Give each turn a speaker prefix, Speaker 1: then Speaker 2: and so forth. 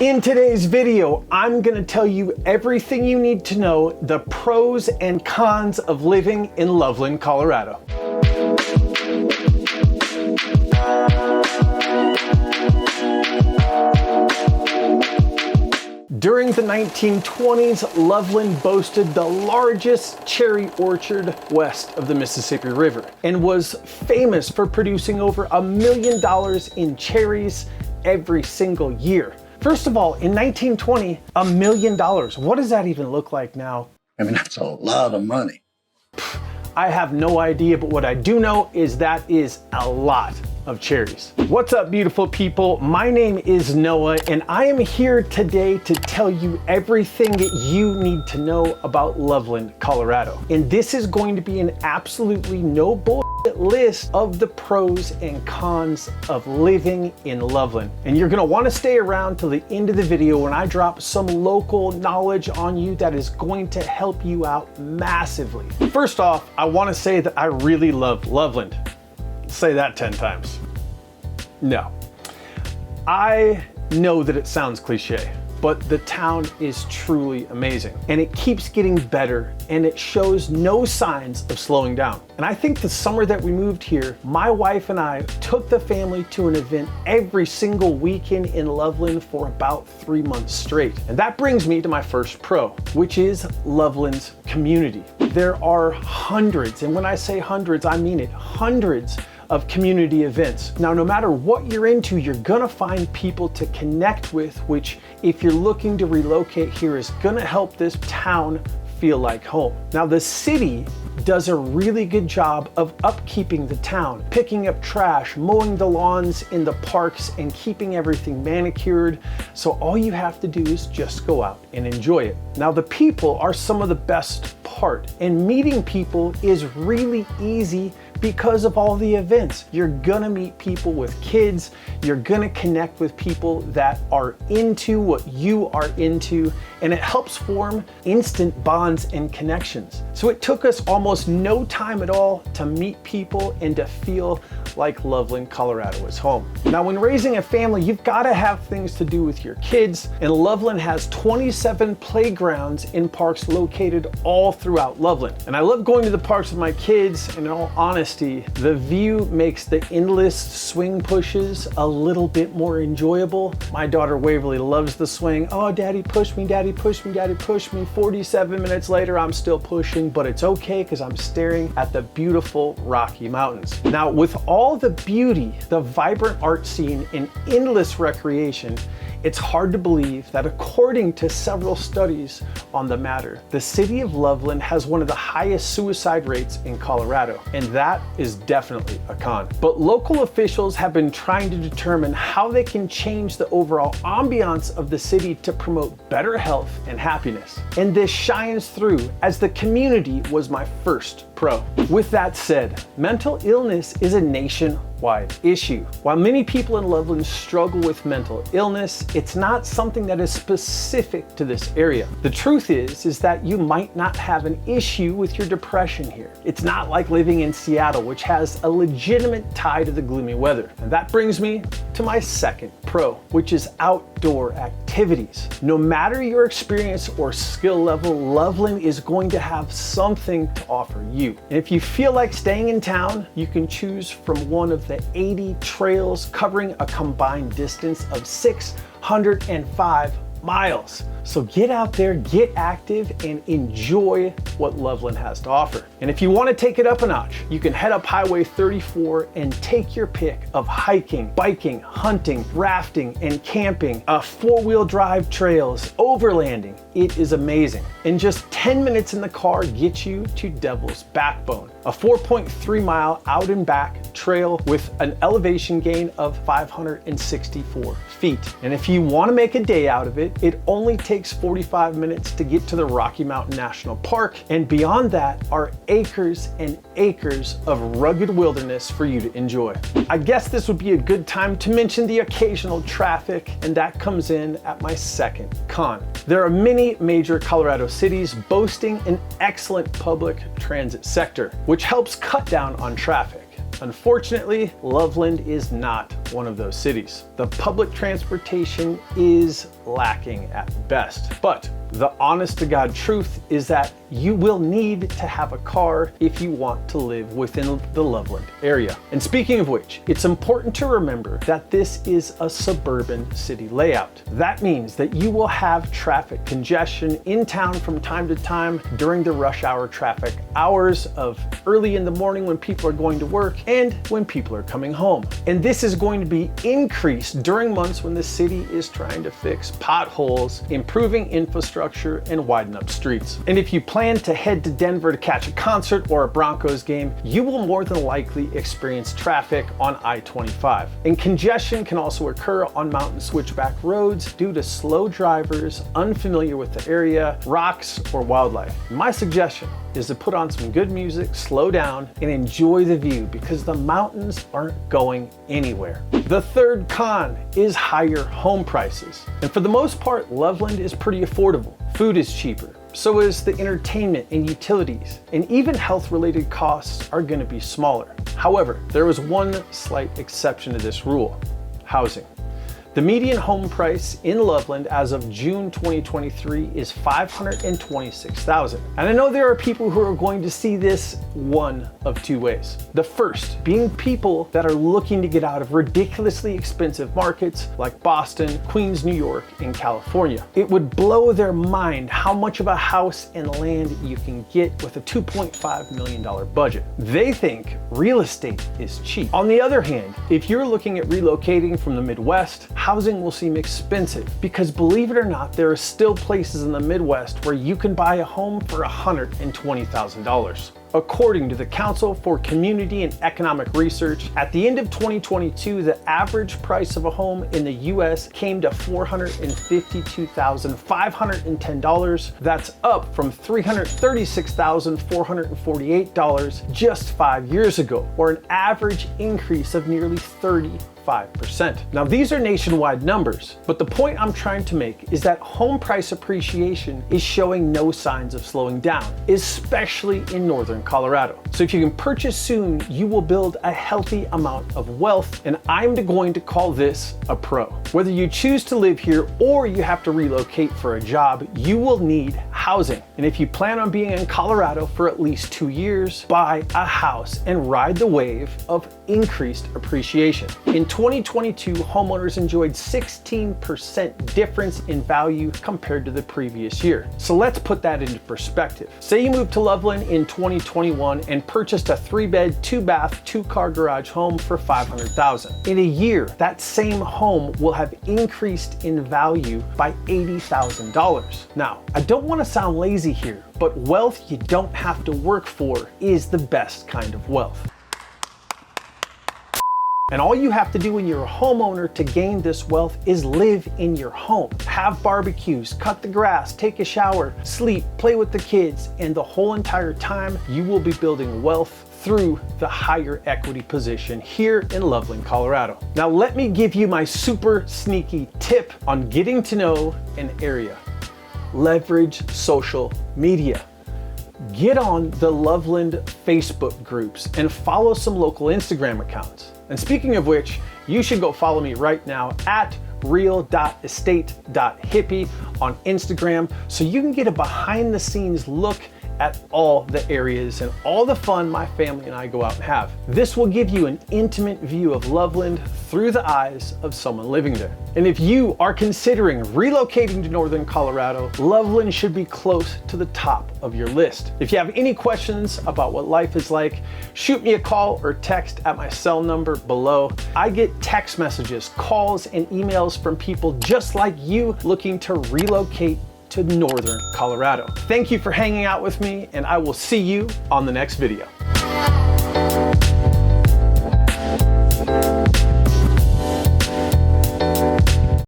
Speaker 1: In today's video, I'm gonna tell you everything you need to know, the pros and cons of living in Loveland, Colorado. During the 1920s, Loveland boasted the largest cherry orchard west of the Mississippi River and was famous for producing over $1 million in cherries every single year. First of all, in 1920, $1 million. What does that even look like now?
Speaker 2: I mean, that's a lot of money.
Speaker 1: I have no idea, but what I do know is that is a lot of cherries. What's up, beautiful people? My name is Noah, and I am here today to tell you everything that you need to know about Loveland, Colorado. And this is going to be an absolutely no bullshit list of the pros and cons of living in Loveland. And you're gonna wanna stay around till the end of the video when I drop some local knowledge on you that is going to help you out massively. First off, I wanna say that I really love Loveland. Say that 10 times. No. I know that it sounds cliche, but the town is truly amazing and it keeps getting better and it shows no signs of slowing down. And I think the summer that we moved here, my wife and I took the family to an event every single weekend in Loveland for about 3 months straight. And that brings me to my first pro, which is Loveland's community. There are hundreds, and when I say hundreds, I mean it, hundreds of community events. Now, no matter what you're into, you're gonna find people to connect with, which if you're looking to relocate here is gonna help this town feel like home. Now, the city does a really good job of upkeeping the town, picking up trash, mowing the lawns in the parks, and keeping everything manicured. So all you have to do is just go out and enjoy it. Now, the people are some of the best part, and meeting people is really easy because of all the events. You're gonna meet people with kids, you're gonna connect with people that are into what you are into, and it helps form instant bonds and connections. So it took us almost no time at all to meet people and to feel like Loveland, Colorado is home. Now, when raising a family, you've gotta have things to do with your kids, and Loveland has 27 playgrounds and parks located all throughout Loveland. And I love going to the parks with my kids, and in all honesty, the view makes the endless swing pushes a little bit more enjoyable. My daughter Waverly loves the swing. Oh, daddy push me, daddy push me, daddy push me. 47 minutes later, I'm still pushing, but it's okay because I'm staring at the beautiful Rocky Mountains. Now, with all the beauty, the vibrant art scene, and endless recreation, it's hard to believe that according to several studies on the matter, the city of Loveland has one of the highest suicide rates in Colorado, and that is definitely a con. But local officials have been trying to determine how they can change the overall ambiance of the city to promote better health and happiness. And this shines through, as the community was my first pro. With that said, mental illness is a nationwide issue. While many people in Loveland struggle with mental illness, it's not something that is specific to this area. The truth is that you might not have an issue with your depression here. It's not like living in Seattle, which has a legitimate tie to the gloomy weather. And that brings me to my second pro, which is outdoor activities. No matter your experience or skill level, Loveland is going to have something to offer you. And if you feel like staying in town, you can choose from one of the 80 trails covering a combined distance of 605 miles. So get out there, get active, and enjoy what Loveland has to offer. And if you want to take it up a notch, you can head up Highway 34 and take your pick of hiking, biking, hunting, rafting, and camping, four-wheel drive trails, overlanding. It is amazing. And just 10 minutes in the car gets you to Devil's Backbone, a 4.3 mile out and back trail with an elevation gain of 564 feet. And if you want to make a day out of it, it only takes 45 minutes to get to the Rocky Mountain National Park, and beyond that are acres and acres of rugged wilderness for you to enjoy. I guess this would be a good time to mention the occasional traffic, and that comes in at my second con. There are many major Colorado cities boasting an excellent public transit sector, which helps cut down on traffic. Unfortunately, Loveland is not one of those cities. The public transportation is lacking at best. But the honest to God truth is that you will need to have a car if you want to live within the Loveland area. And speaking of which, it's important to remember that this is a suburban city layout. That means that you will have traffic congestion in town from time to time during the rush hour traffic hours of early in the morning when people are going to work and when people are coming home. And this is going to be increased during months when the city is trying to fix potholes, improving infrastructure, and widen up streets. And if you plan to head to Denver to catch a concert or a Broncos game, you will more than likely experience traffic on I-25. And congestion can also occur on mountain switchback roads due to slow drivers, unfamiliar with the area, rocks, or wildlife. My suggestion is to put on some good music, slow down, and enjoy the view because the mountains aren't going anywhere. The third con is higher home prices. And for the most part, Loveland is pretty affordable. Food is cheaper. So is the entertainment and utilities, and even health-related costs are going to be smaller. However, there is one slight exception to this rule: housing. The median home price in Loveland as of June 2023 is $526,000. And I know there are people who are going to see this one of two ways. The first being people that are looking to get out of ridiculously expensive markets like Boston, Queens, New York, and California. It would blow their mind how much of a house and land you can get with a $2.5 million budget. They think real estate is cheap. On the other hand, if you're looking at relocating from the Midwest, housing will seem expensive because, believe it or not, there are still places in the Midwest where you can buy a home for $120,000. According to the Council for Community and Economic Research, at the end of 2022, the average price of a home in the US came to $452,510. That's up from $336,448 just 5 years ago, or an average increase of nearly 35%. Now, these are nationwide numbers, but the point I'm trying to make is that home price appreciation is showing no signs of slowing down, especially in northern Colorado. So if you can purchase soon, you will build a healthy amount of wealth, and I'm going to call this a pro. Whether you choose to live here or you have to relocate for a job, you will need housing. And if you plan on being in Colorado for at least 2 years, buy a house and ride the wave of increased appreciation. In 2022, homeowners enjoyed 16% difference in value compared to the previous year. So let's put that into perspective. Say you moved to Loveland in 2021 and purchased a 3-bed, 2-bath, 2-car garage home for $500,000. In a year, that same home will have increased in value by $80,000. Now, I don't want to sound lazy here, but wealth you don't have to work for is the best kind of wealth. And all you have to do when you're a homeowner to gain this wealth is live in your home. Have barbecues, cut the grass, take a shower, sleep, play with the kids, and the whole entire time you will be building wealth through the higher equity position here in Loveland, Colorado. Now let me give you my super sneaky tip on getting to know an area. Leverage social media. Get on the Loveland Facebook groups and follow some local Instagram accounts. And speaking of which, you should go follow me right now at real.estate.hippie on Instagram so you can get a behind the scenes look at all the areas and all the fun my family and I go out and have. This will give you an intimate view of Loveland through the eyes of someone living there. And if you are considering relocating to northern Colorado, Loveland should be close to the top of your list. If you have any questions about what life is like, shoot me a call or text at my cell number below. I get text messages, calls, and emails from people just like you looking to relocate to northern Colorado. Thank you for hanging out with me, and I will see you on the next video.